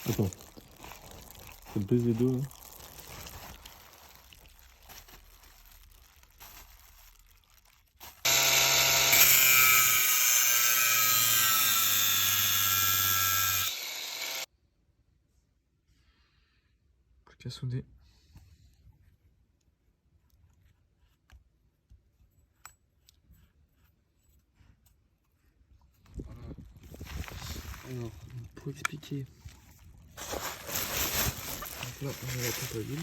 Attends. Ça baisse les dos là. Plus qu'à souder. Alors, pour expliquer, donc là on a la pompe à huile.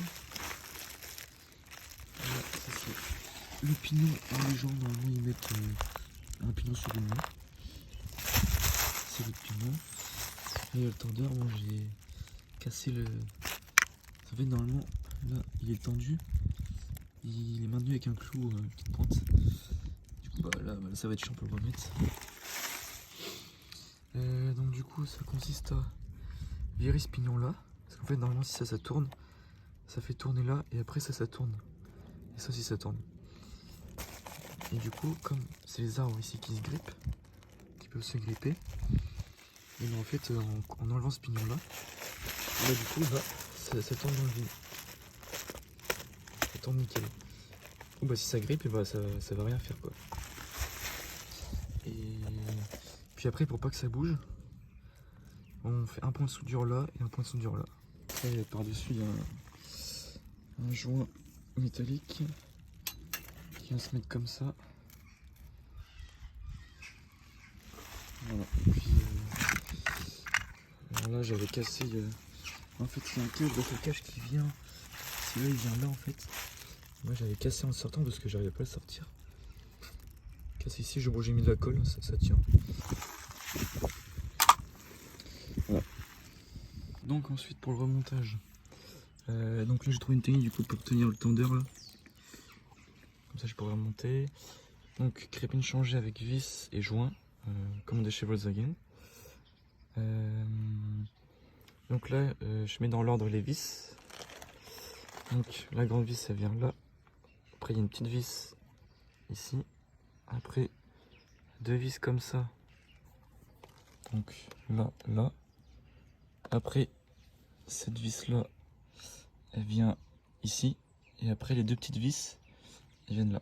Là, ça c'est le pignon. Les gens normalement ils mettent un pignon sur une main. C'est le pignon. Et le tendeur, moi j'ai cassé le. En fait normalement là il est tendu. Il est maintenu avec un clou, petite pointe. Du coup bah là ça va être chiant pour le remettre. Donc du coup ça consiste à virer ce pignon là, parce qu'en fait normalement si ça tourne, ça fait tourner là et après ça tourne, et ça aussi ça tourne. Et du coup comme c'est les arbres ici qui se grippent, qui peuvent se gripper, et bien en fait en enlevant ce pignon là, du coup là ça tourne dans le vide, ça tourne nickel. Ou bah si ça grippe et bah ça va rien faire quoi. Et puis après pour pas que ça bouge, on fait un point de soudure là et un point de soudure là. Après par dessus il y a un joint métallique qui va se mettre comme ça. Voilà. Puis alors là j'avais cassé. En fait il y a un câble d'attaquage qui vient. Celui-là il vient là en fait. Moi j'avais cassé en sortant parce que j'arrivais pas à le sortir. Cassé ici, j'ai mis de la colle, ça tient. Voilà. Donc ensuite pour le remontage. Donc là j'ai trouvé une technique du coup pour tenir le tendeur là. Comme ça je pourrais remonter. Donc crépine changée avec vis et joint, commandé chez Volkswagen. Donc là je mets dans l'ordre les vis. Donc la grande vis elle vient là. Après il y a une petite vis ici. Après deux vis comme ça. Donc là, là. Après cette vis là, elle vient ici. Et après les deux petites vis, elles viennent là.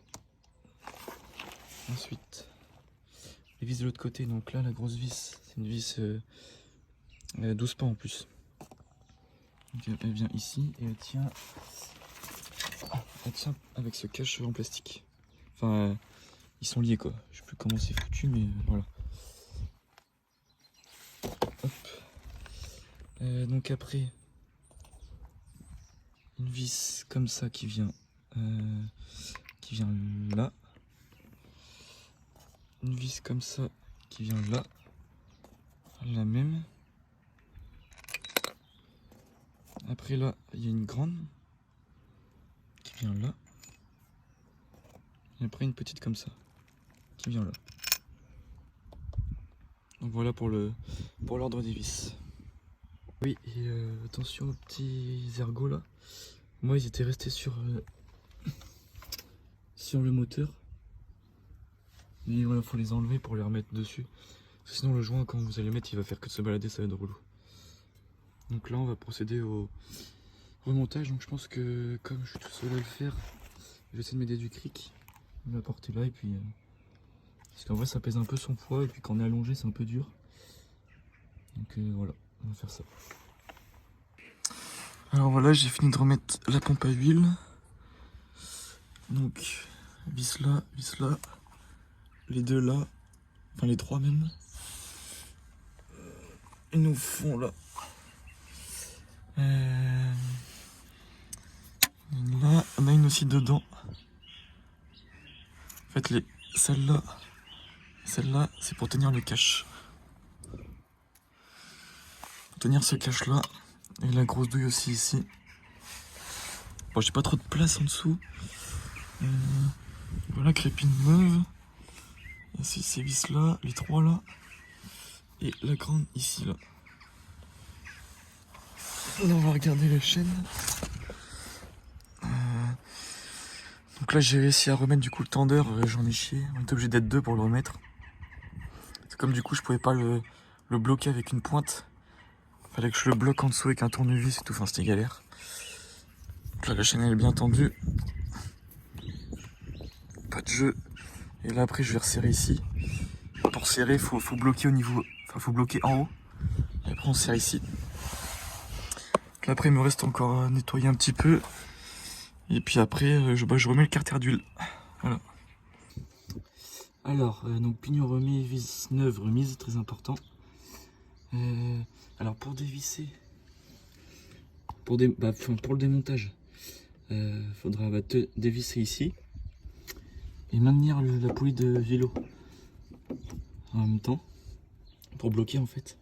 Ensuite, les vis de l'autre côté. Donc là la grosse vis, c'est une vis 12 pans en plus. Donc elle vient ici et elle tient avec ce cache en plastique. Enfin, ils sont liés quoi. Je sais plus comment c'est foutu, mais voilà. Hop. Donc après, une vis comme ça qui vient là. Une vis comme ça qui vient là. La même. Après là, il y a une grande qui vient là. Et après une petite comme ça qui vient là. Donc voilà pour l'ordre des vis. Oui, et attention aux petits ergots là. Moi ils étaient restés sur le moteur. Mais voilà, faut les enlever pour les remettre dessus. Parce que sinon le joint quand vous allez le mettre il va faire que de se balader, ça va être relou. Donc là on va procéder au remontage. Donc je pense que comme je suis tout seul à le faire, je vais essayer de m'aider du cric. Je vais la porter là et puis... parce qu'en vrai ça pèse un peu son poids et puis quand on est allongé c'est un peu dur. Donc voilà, on va faire ça. Alors voilà, j'ai fini de remettre la pompe à huile. Donc vis là, les deux là, enfin les trois même. Ils nous font là. Là, on a une aussi dedans. En fait, celle-là, c'est pour tenir le cache. Pour tenir ce cache-là. Et la grosse douille aussi ici. Bon, j'ai pas trop de place en dessous. Voilà, crépine neuve. Ici, ces vis-là, les trois là. Et la grande ici, là. Là, on va regarder la chaîne. Donc là, j'ai réussi à remettre du coup le tendeur. J'en ai chié. On est obligé d'être deux pour le remettre. C'est comme du coup, je pouvais pas le bloquer avec une pointe. Fallait que je le bloque en dessous avec un tournevis et tout, enfin c'était galère. Donc là la chaîne elle est bien tendue. Pas de jeu. Et là après je vais resserrer ici. Pour serrer faut bloquer au niveau. Enfin faut bloquer en haut. Et après on serre ici. Donc là après il me reste encore à nettoyer un petit peu. Et puis après je remets le carter d'huile. Voilà. Alors donc pignon remis, vis neuve remise, très important. Alors pour dévisser, pour le démontage, faudra dévisser ici et maintenir la poulie de vélo en même temps pour bloquer en fait.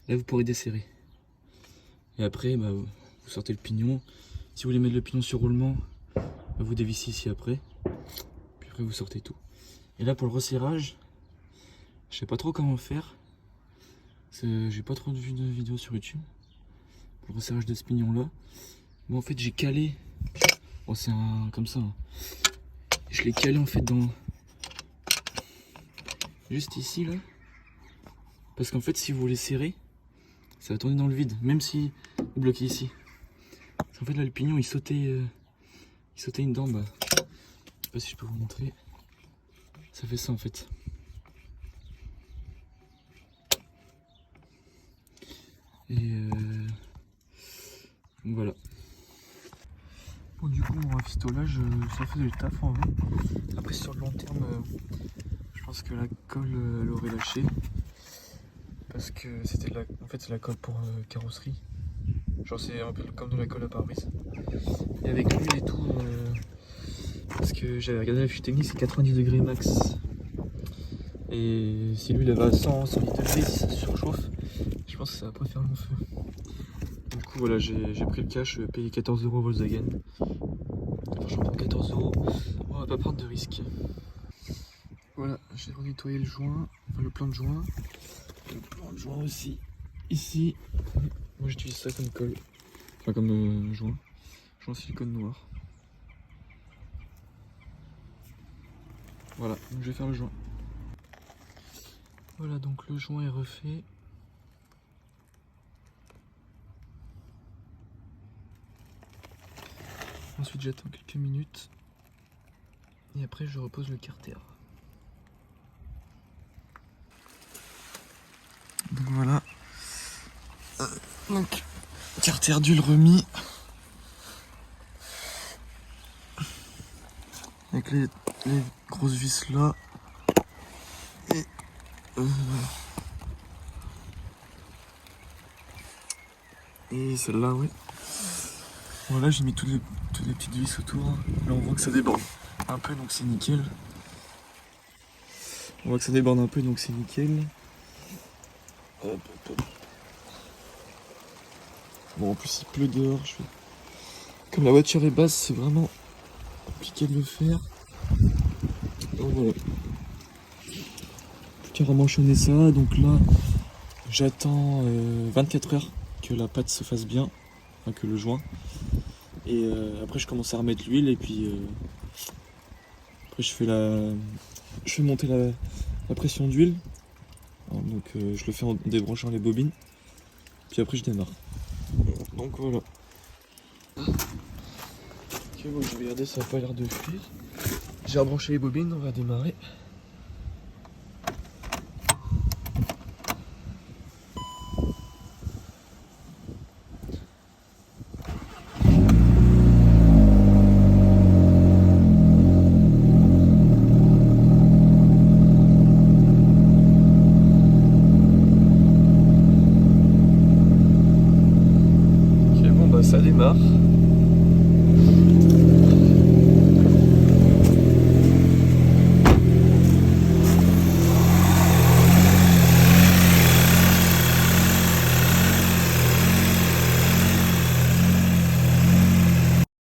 Là vous pourrez desserrer et après vous sortez le pignon. Si vous voulez mettre le pignon sur roulement, vous dévissez ici après, puis après vous sortez tout. Et là pour le resserrage, je sais pas trop comment faire. J'ai pas trop vu de vidéos sur YouTube pour le resserrage de ce pignon là. Moi en fait j'ai calé, bon c'est comme ça, hein. Je l'ai calé en fait dans juste ici là, parce qu'en fait si vous voulez serrer, ça va tourner dans le vide, même si vous bloquez ici. Parce qu'en fait là le pignon il sautait une dent, je sais pas si je peux vous montrer, ça fait ça en fait. Et voilà. Bon du coup mon rafistolage ça fait du taf en vrai. Après sur le long terme je pense que la colle elle aurait lâché. Parce que c'était en fait c'est la colle pour carrosserie. Genre c'est un peu comme de la colle à pare-brise. Et avec l'huile et tout, parce que j'avais regardé la fiche technique, c'est 90 degrés max. Et si l'huile va à 110 degrés, si ça se surchauffe, je pense que ça va pas faire long feu. Du coup voilà, j'ai pris le cash, payé 14 € Volkswagen. Franchement pour 14 €, on va pas prendre de risque. Voilà, j'ai renettoyé le joint, enfin le plan de joint. Le plan de joint aussi, ici. Moi j'utilise ça comme colle, enfin comme joint silicone noir. Voilà, donc je vais faire le joint. Voilà, donc le joint est refait. Ensuite j'attends quelques minutes. Et après je repose le carter. Donc voilà. Donc carter d'huile remis. Avec les grosses vis là. Et celle-là, ouais. Voilà, j'ai mis toutes les petites vis autour. Là, on voit que ça déborde un peu, donc c'est nickel. On voit que ça déborde un peu, donc c'est nickel. Hop, hop, hop. Bon, en plus, il pleut dehors. Comme la voiture est basse, c'est vraiment compliqué de le faire. Donc voilà. Plus qu'à remanchonner ça. Donc là, j'attends 24 heures que la pâte se fasse bien. Enfin, que le joint. Et après, je commence à remettre l'huile. Et puis, après, je fais monter la pression d'huile. Donc, je le fais en débranchant les bobines. Puis après, je démarre. Donc voilà. Ok, bon, je vais regarder, ça n'a pas l'air de fuir. J'ai rebranché les bobines, on va démarrer. Ok, bon bah ça démarre.